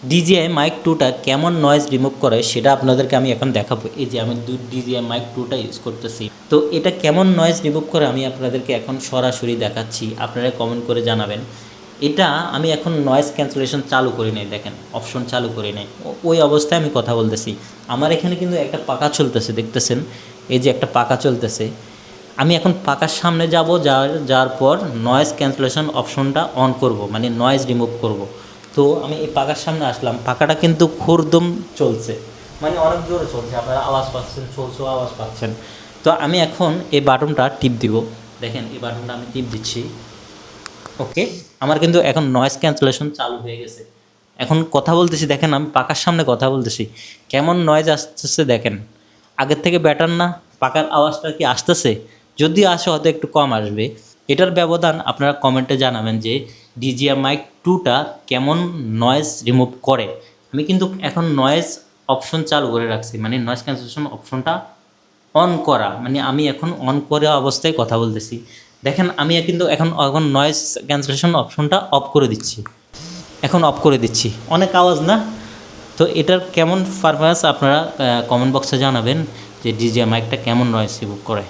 DJI Mic 2টা কেমন noise remove করে সেটা আপনাদেরকে আমি এখন দেখাবো। এই যে আমি DJI Mic 2টা ইউজ করতেছি, তো এটা কেমন নয়েজ রিমুভ করে আমি আপনাদেরকে এখন সরাসরি দেখাচ্ছি। আপনারা কমেন্ট করে জানাবেন। এটা আমি এখন নয়েজ ক্যান্সেলেশন চালু করি নাই, দেখেন অপশন চালু করি নাই, ওই অবস্থায় আমি কথা বলতেছি। আমার এখানে কিন্তু একটা পাখা চলতেছে, দেখতেছেন এই যে একটা পাখা চলতেছে। আমি এখন পাখার সামনে যাব, যাওয়ার পর নয়েজ ক্যান্সেলেশন অপশনটা অন করব, মানে নয়েজ রিমুভ করব। তো আমি এই পাখার সামনে আসলাম, পাখাটা কিন্তু খুরদম চলছে, মানে অনেক জোরে চলছে, আপনারা আওয়াজ পাচ্ছেন, চলছেও আওয়াজ পাচ্ছেন। তো আমি এখন এই বাটনটা টিপ দিব, দেখেন এই বাটনটা আমি টিপ দিচ্ছি। ওকে, আমার কিন্তু এখন নয়েজ ক্যান্সেলেশন চালু হয়ে গেছে। এখন কথা বলতেছি, দেখেন আমি পাখার সামনে কথা বলতেছি, কেমন নয়েজ আসতেছে দেখেন। আগের থেকে বেটার না? পাখার আওয়াজটা কি আসতেছে? যদি আসে হয়তো একটু কম আসবে। এটার ব্যবধান আপনারা কমেন্টে জানাবেন যে DJI Mic 2টা কেমন নয়েজ রিমুভ করে। আমি কিন্তু এখন নয়েজ অপশন চালু করে রাখছি, মানে নয়েজ ক্যান্সেলেশন অপশনটা অন করা, মানে আমি এখন অন করা অবস্থায় কথা বলতেছি। দেখেন আমি কিন্তু এখন নয়েজ ক্যান্সেলেশন অপশনটা অফ করে দিচ্ছি, এখন অফ করে দিচ্ছি। অনেক আওয়াজ না? তো এটার কেমন পারফরম্যান্স আপনারা কমেন্ট বক্সে জানাবেন যে DJI মাইকটা কেমন নয়েজ রিমুভ করে।